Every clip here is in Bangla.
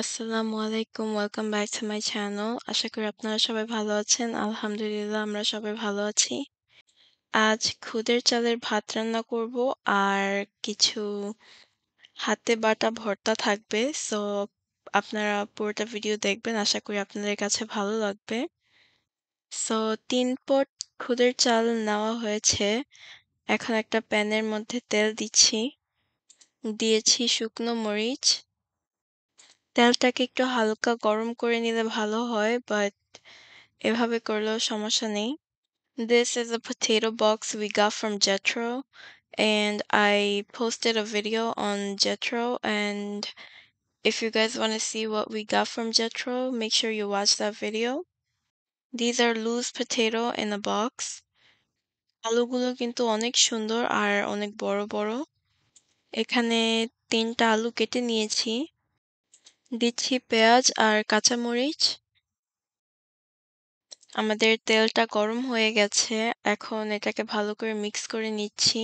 আসসালামু আলাইকুম। Welcome back to my channel. আশা করি আপনারা সবাই ভালো আছেন। আলহামদুলিল্লাহ আমরা সবাই ভালো আছি। আজ খুদের চালের ভাত রান্না করব আর কিছু হাতে বাটা ভর্তা থাকবে। সো আপনারা পুরোটা ভিডিও দেখবেন। আশা করি আপনাদের কাছে ভালো লাগবে। সো ৩ পট খুদের চাল নেওয়া হয়েছে। এখন একটা প্যানের মধ্যে তেল দিচ্ছি। দিয়েছি শুকনো মরিচ। তেলটাকে একটু হালকা গরম করে নিলে ভালো হয়, বাট এভাবে করলেও সমস্যা নেই। This is a potato box we got from Jetro, and I posted a video on Jetro. And if you guys want to see what we got from Jetro, make sure you watch that video. These are loose potato in a box. আলুগুলো কিন্তু অনেক সুন্দর আর অনেক বড় বড়। এখানে ৩টা আলু কেটে নিয়েছি। দিচ্ছি পেঁয়াজ আর কাঁচামরিচ। আমাদের তেলটা গরম হয়ে গেছে। এখন এটাকে ভালো করে মিক্স করে নিচ্ছি।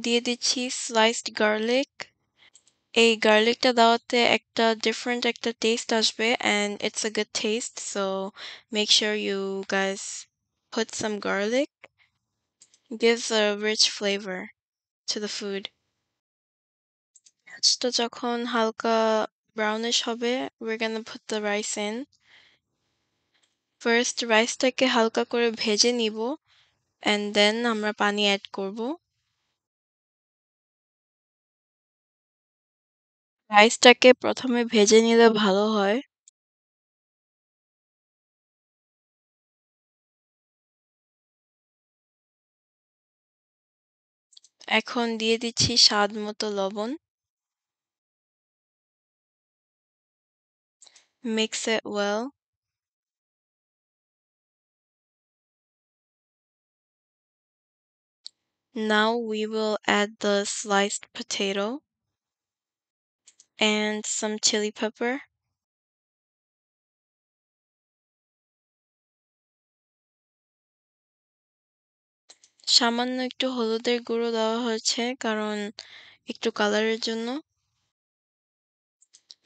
দিয়ে দিচ্ছি স্লাইসড গার্লিক। এই গার্লিকটা দেওয়াতে একটা ডিফারেন্ট একটা টেস্ট আসবে and it's a good taste. So make sure you guys put some garlic. Gives a rich flavor to the food. পেঁয়াজটা যখন হালকা brownish হবে, we're gonna put the rice in. First রাইসটাকে হালকা করে ভেজে নিব and then আমরা পানি অ্যাড করব। রাইসটাকে ১ম এ ভেজে নিলে ভালো হয়। এখন দিয়ে দিচ্ছি স্বাদ মতো লবণ। Mix it well. Now we will add the sliced potato and some chili pepper. সামান্য একটু হলুদের গুঁড়ো দেওয়া হয়েছে কারণ একটু কালারের জন্য।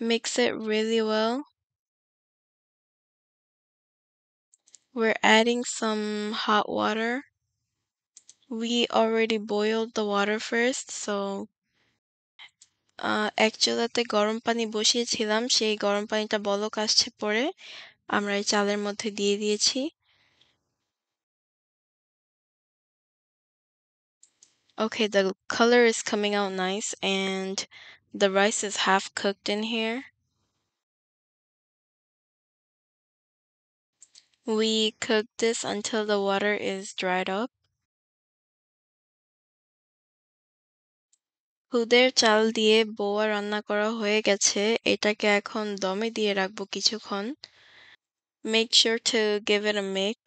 Mix it really well. We're adding some hot water. We already boiled the water first, so এক চুলাতে গরম পানি বসিয়েছিলাম, সেই গরম পানিটা বলক আসছে পরে আমরা এই চালের মধ্যে দিয়ে দিয়েছি। Okay, the color is coming out nice and the rice is half cooked in here. We cook this until the water is dried up. খুদের চাল দিয়ে বোয়া রান্না করা হয়ে গেছে। এটাকে এখন দমে দিয়ে রাখবো কিছুক্ষণ। Make sure to give it a mix.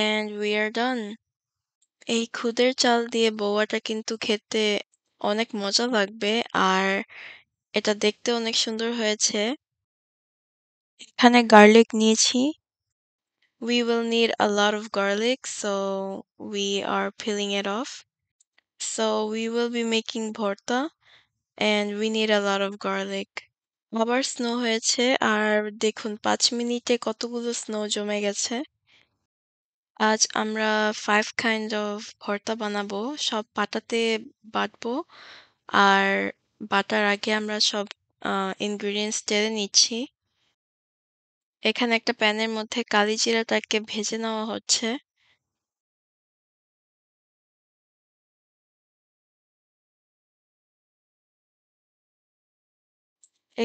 And we are done. এই খুদের চাল দিয়ে বোয়াটা কিন্তু খেতে অনেক মজা লাগবে আর এটা দেখতে অনেক সুন্দর হয়েছে। এখানে গার্লিক নিয়েছি। We will need a lot of garlic, so we are peeling it off. So we will be making bhorta and we need a lot of garlic. আবার স্নো হয়েছে আর দেখুন ৫ মিনিটে কতগুলো স্নো জমে গেছে। আজ আমরা 5 kind of ভর্তা বানাবো। সব পাটাতে বাটবো আর বাটার আগে আমরা সব ingredients ঢেলে নিচ্ছি। এখানে একটা প্যানের মধ্যে কালিজিরাটাকে ভেজে নেওয়া হচ্ছে।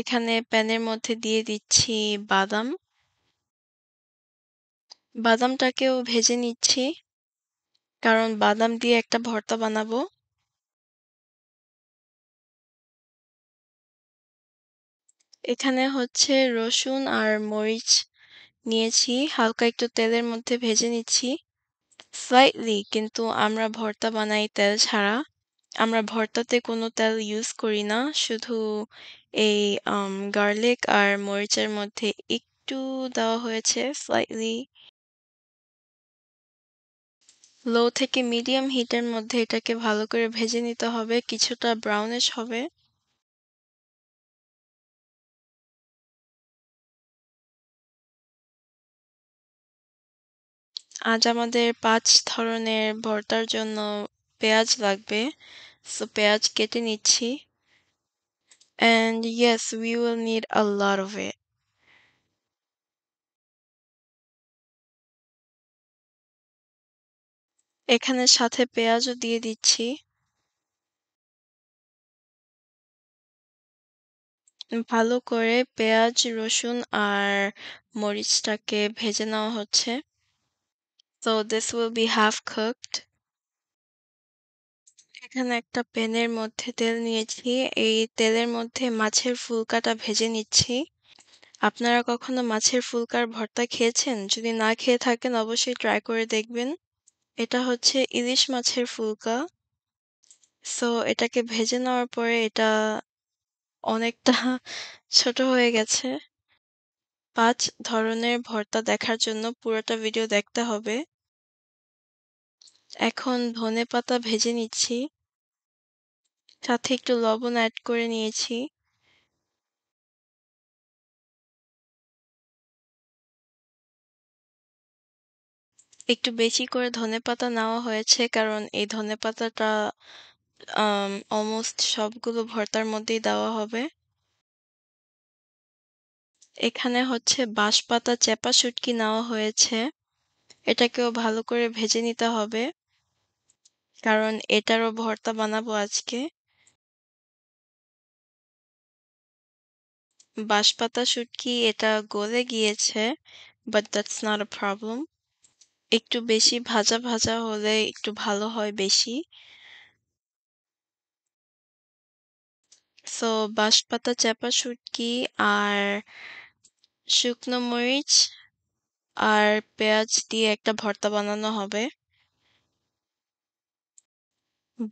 এখানে প্যানের মধ্যে দিয়ে দিচ্ছি বাদাম। বাদামটাকেও ভেজে নিচ্ছি কারণ বাদাম দিয়ে একটা ভর্তা বানাবো। এখানে হচ্ছে রসুন আর মরিচ নিয়েছি, হালকা একটু তেলের মধ্যে ভেজে নিচ্ছি। স্লাইটলি, কিন্তু আমরা ভর্তা বানাই তেল ছাড়া। আমরা ভর্তাতে কোনো তেল ইউজ করি না। শুধু এই গার্লিক আর মরিচের মধ্যে একটু দেওয়া হয়েছে স্লাইটলি লো থেকে মিডিয়াম হিটের মধ্যে এটাকে ভালো করে ভেজে নিতে হবে। কিছুটা ব্রাউনিশ হবে। আজ আমাদের ৫ ধরনের ভর্তার জন্য পেঁয়াজ লাগবে। সো পেঁয়াজ কেটে নিচ্ছি। And yes, we will need a lot of it. এখানে সাথে পেঁয়াজও দিয়ে দিচ্ছি। ভালো করে পেঁয়াজ, রসুন আর মরিচটাকে ভেজে নেওয়া হচ্ছে। So this will be half cooked. এখানে একটা প্যানের মধ্যে তেল নিয়েছি। এই তেলের মধ্যে মাছের ফুলকাটা ভেজে নিচ্ছি। আপনারা কখনো মাছের ফুলকার ভর্তা খেয়েছেন? যদি না খেয়ে থাকেন অবশ্যই ট্রাই করে দেখবেন। এটা হচ্ছে ইলিশ মাছের ফুলকা। সো এটাকে ভেজে নেওয়ার পরে এটা অনেকটা ছোট হয়ে গেছে। ৫ ধরনের ভর্তা দেখার জন্য পুরোটা ভিডিও দেখতে হবে। এখন ধনেপাতা ভেজে নিচ্ছি। সাথে একটু লবণ এড করে নিয়েছি। একটু বেশি করে ধনেপাতা নেওয়া হয়েছে কারণ এই ধনেপাতাটা অলমোস্ট সবগুলো ভর্তার মধ্যেই দেওয়া হবে। এখানে হচ্ছে বাঁশপাতা চেপা শুটকি নেওয়া হয়েছে। এটাকেও ভালো করে ভেজে নিতে হবে। কারণ এটারও ভর্তা বানাবো আজকে। বাঁশপাতা শুটকি এটা গলে গিয়েছে, but that's not a problem. একটু বেশি ভাজা, ভাজা হলে একটু ভালো হয় বেশি। সো বাঁশপাতা চেপা শুটকি আর শুকনো মরিচ আর পেঁয়াজ দিয়ে একটা ভর্তা বানানো হবে।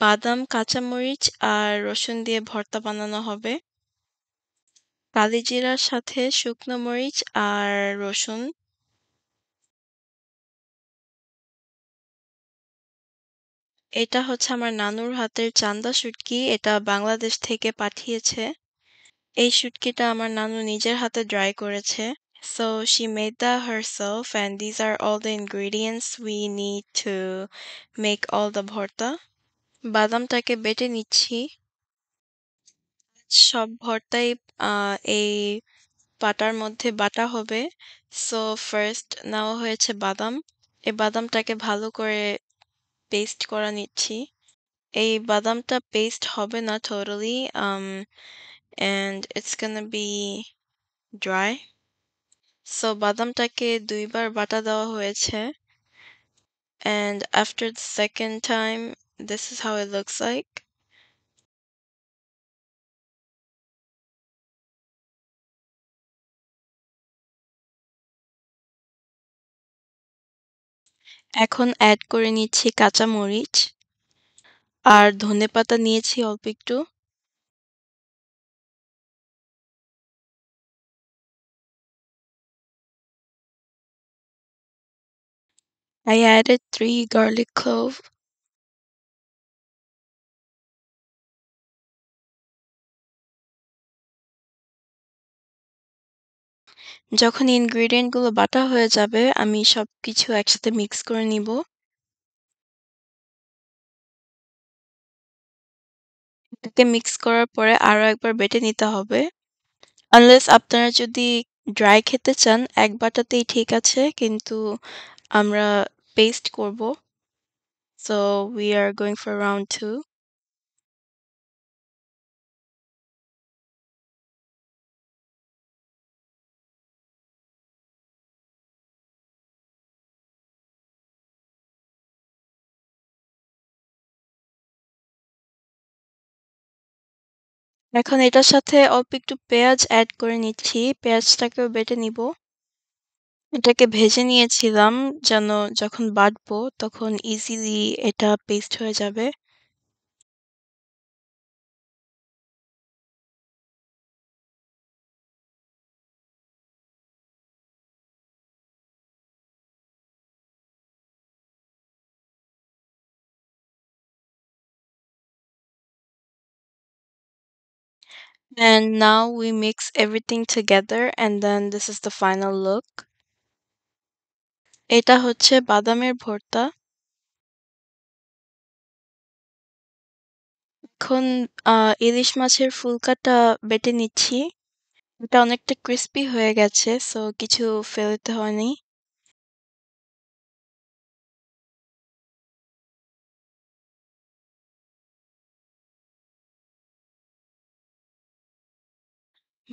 বাদাম, কাঁচামরিচ আর রসুন দিয়ে ভর্তা বানানো হবে। কালিজিরার সাথে শুকনো মরিচ আর রসুন। এটা হচ্ছে আমার নানুর হাতের চান্দা শুটকি। এটা বাংলাদেশ থেকে পাঠিয়েছে। এই শুটকিটা আমার নানু নিজের হাতে ড্রাই করেছে। So she made that herself, and these are all the ingredients we need to make all the bhorta. বাদামটাকে বেটে নিচ্ছি। সব ভর্তাই এই পাটার মধ্যে বাটা হবে। সো ফার্স্ট নেওয়া হয়েছে বাদাম। এই বাদামটাকে ভালো করে পেস্ট করা নিচ্ছি। এই বাদামটা পেস্ট হবে না totally and it's gonna be dry. So বাদামটাকে ২ বার বাটা দেওয়া হয়েছে। And after the second time, this is how it looks like. এখন এড করে নিচ্ছি কাঁচামরিচ আর ধনেপাতা নিয়েছি অল্প একটু। I added 3 garlic clove. যখন ইনগ্রিডিয়েন্ট গুলো বাটা হয়ে যাবে আমি সবকিছু একসাথে মিক্স করে নিব। এটাকে মিক্স করার পরে আরো একবার বেটে নিতে হবে। আনলেস আপনারা যদি ড্রাই খেতে চান এক বাটাতেই ঠিক আছে, কিন্তু আমরা পেস্ট করব। So we are going for round 2. এখন এটার সাথে অল্প একটু পেঁয়াজ এড করে নিচ্ছি। পেঁয়াজটাকেও বেটে নিব। এটাকে ভেজে নিয়েছিলাম যেন যখন বাটবো তখন ইজিলি এটা পেস্ট হয়ে যাবে। And now we mix everything together and then this is the final look. এটা হচ্ছে বাদামের ভর্তা। এখন ইলিশ মাছের ফুলকাটা বেটে নিচ্ছি। এটা অনেকটা ক্রিস্পি হয়ে গেছে, সো কিছু ফেলতে হয়নি।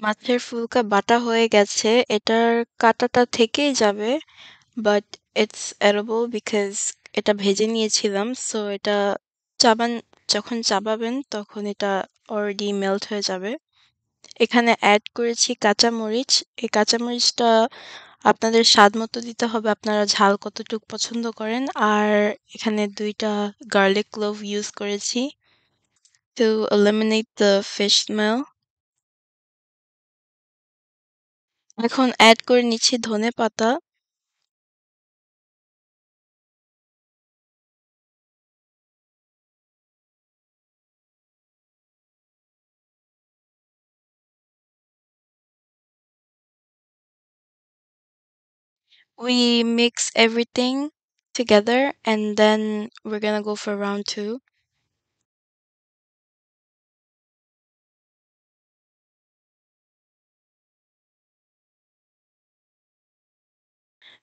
মাছের ফুলকা বাটা হয়ে গেছে। এটার কাঁটাটা থেকেই যাবে, বাট ইটস edible বিকজ এটা ভেজে নিয়েছিলাম। সো এটা চাবান যখন চাবাবেন তখন এটা অলরেডি মেল্ট হয়ে যাবে। এখানে অ্যাড করেছি কাঁচামরিচ। এই কাঁচামরিচটা আপনাদের স্বাদ মতো দিতে হবে, আপনারা ঝাল কতটুক পছন্দ করেন। আর এখানে ২ টা গার্লিক ক্লোভ ইউজ করেছি to eliminate the fish smell. এখন অ্যাড করে নিচ্ছি ধনেপাতা। We mix everything together and then we're gonna go for round 2.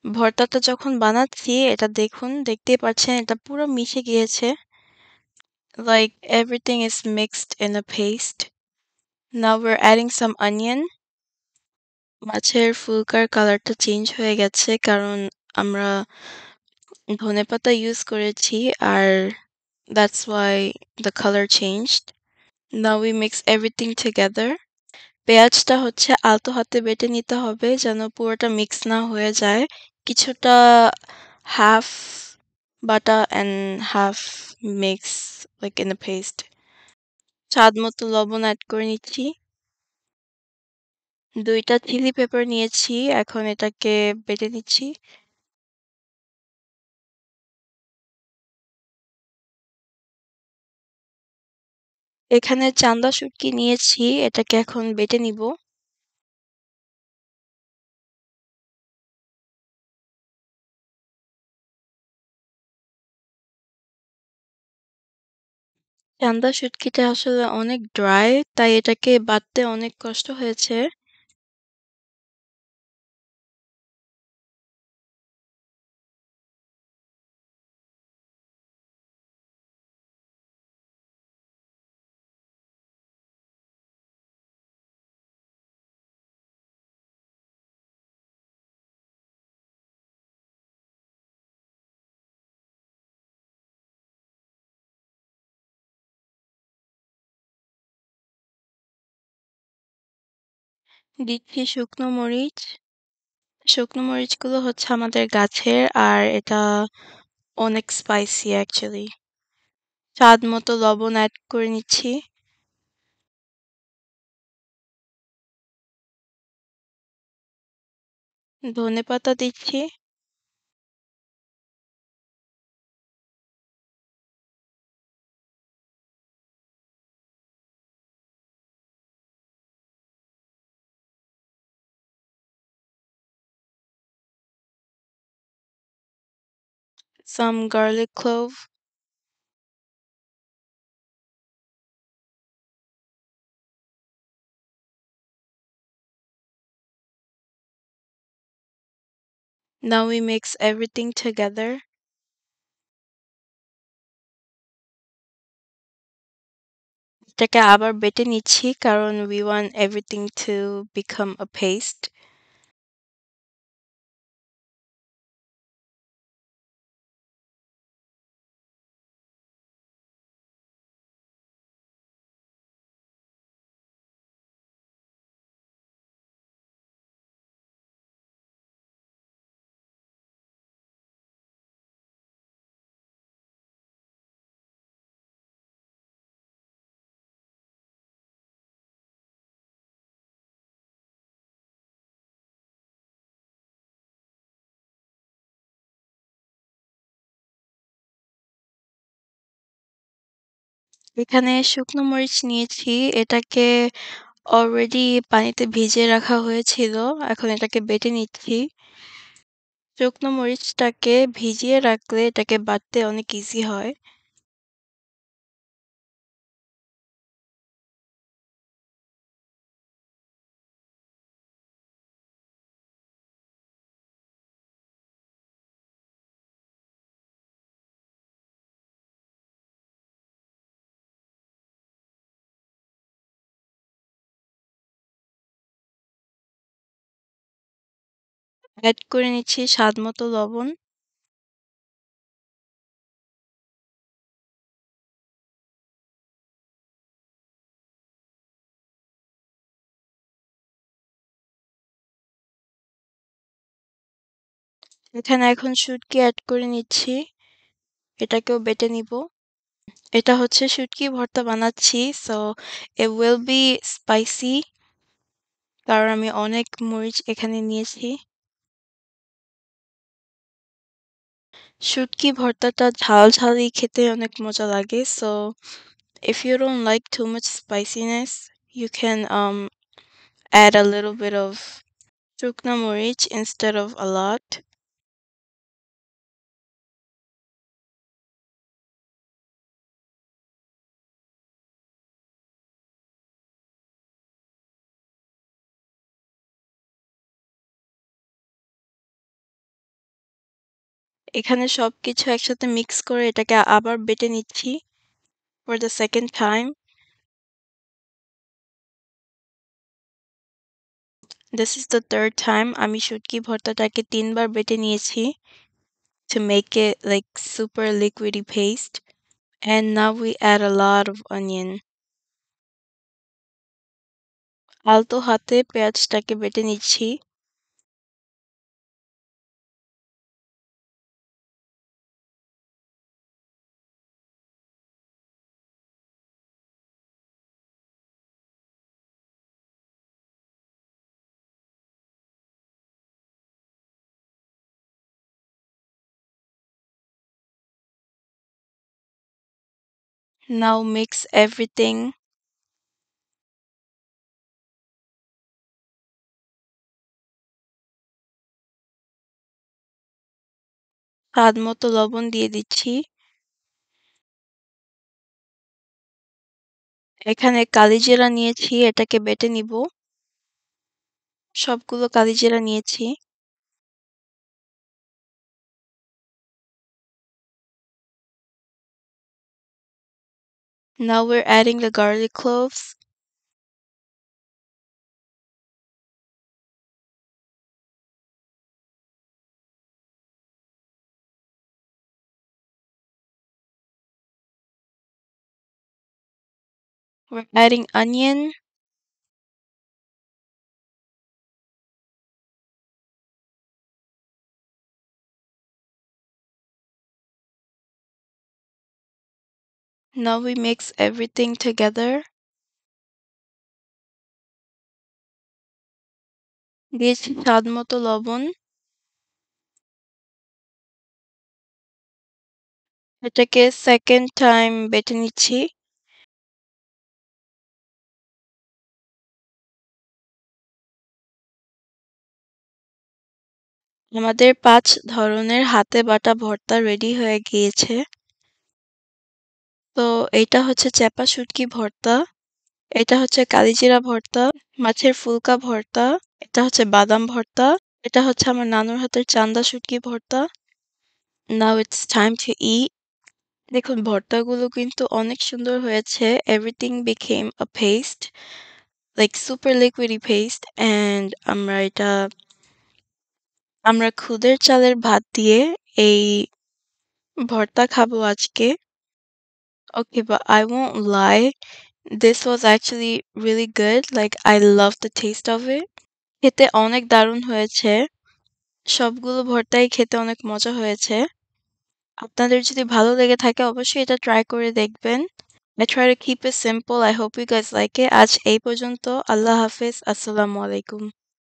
ভর্তাটা যখন বানাচ্ছি এটা দেখুন, দেখতেই পাচ্ছেন এটা পুরো মিশে গিয়েছে। Like everything is mixed in a paste. Now we're adding some onion. মাছের ফুলকার কালারটা চেঞ্জ হয়ে গেছে কারণ আমরা ধনেপাতা ইউজ করেছি আর that's why the color changed. Now we mix everything together. পেঁয়াজটা হচ্ছে আলতো হাতে বেটে নিতে হবে যেন পুরোটা মিক্স না হয়ে যায়। কিছুটা half Bata and half mix like in a paste. স্বাদ মতো লবণ অ্যাড করে নিচ্ছি। ২ টা চিলি পেপার নিয়েছি। এখন এটাকে বেটে নিচ্ছি। এখানে চান্দা শুটকি নিয়েছি। এটাকে এখন বেটে নিবো। চান্দা শুটকিটা আসলে অনেক ড্রাই, তাই এটাকে বাটতে অনেক কষ্ট হয়েছে। দিচ্ছি শুকনো মরিচ। শুকনো মরিচগুলো হচ্ছে আমাদের গাছের আর এটা অনেক স্পাইসি অ্যাকচুয়ালি। স্বাদ মতো লবণ অ্যাড করে নিচ্ছি। ধনেপাতা দিচ্ছি। Some garlic clove. Now we mix everything together. এটাকে আবার বেটে নিচ্ছি কারণ we want everything to become a paste. এখানে শুকনো মরিচ নিয়েছি। এটাকে অলরেডি পানিতে ভিজিয়ে রাখা হয়েছিল। এখন এটাকে বেটে নিচ্ছি। শুকনো মরিচটাকে ভিজিয়ে রাখলে এটাকে বাটতে অনেক ইজি হয়। এড করে নিচ্ছি স্বাদমতো লবণ। এখানে এখন শুটকি এড করে নিচ্ছি। এটাকেও বেটে নিব। এটা হচ্ছে শুটকি ভর্তা বানাচ্ছি। So it will be spicy কারণ আমি অনেক মরিচ এখানে নিয়েছি। শুটকি ভর্তাটা ঝাল ঝালই খেতে অনেক মজা লাগে। So if you don't like too much spiciness, you can add a little bit of শুকনা মরিচ instead of a lot. এখানে সবকিছু একসাথে মিক্স করে এটাকে আবার বেটে নিচ্ছি for the second time. This is the third time আমি শুটকি ভর্তাটাকে ৩ বার বেটে নিয়েছি to make it like super liquidy paste. And now we add a lot of onion. আলতো হাতে পেঁয়াজটাকে বেটে নিচ্ছি। Now mix everything. স্বাদ মতো লবণ দিয়ে দিচ্ছি। এখানে কালিজিরা নিয়েছি, এটাকে বেটে নিব। সবগুলো কালিজিরা নিয়েছি। Now we're adding the garlic cloves. We're adding onion. Now we mix everything together. দিয়েছি স্বাদ মতো লবণ। এটাকে সেকেন্ড টাইম বেটে নিচ্ছি। আমাদের ৫ ধরনের হাতে বাটা ভর্তা রেডি হয়ে গিয়েছে। তো এইটা হচ্ছে চেপা শুটকি ভর্তা, এটা হচ্ছে কালিজিরা ভর্তা, মাছের ফুলকা ভর্তা, এটা হচ্ছে বাদাম ভর্তা, এটা হচ্ছে আমার নানুর হাতের চান্দা শুটকি ভর্তা। Now it's time to eat. দেখুন ভর্তাগুলো কিন্তু অনেক সুন্দর হয়েছে। Everything became a paste, like super liquidy paste, and আমরা খুদের চালের ভাত দিয়ে এই ভর্তা খাবো আজকে। Okay, but I won't lie. This was actually really good. Like I love the taste of it. খেতে অনেক দারুণ হয়েছে। সবগুলো ভর্তাই খেতে অনেক মজা হয়েছে। আপনাদের যদি ভালো লেগে থাকে অবশ্যই এটা ট্রাই করে দেখবেন। I try to keep it simple. I hope you guys like it. আজ এই পর্যন্ত। আল্লাহ হাফেজ। আসসালামু আলাইকুম।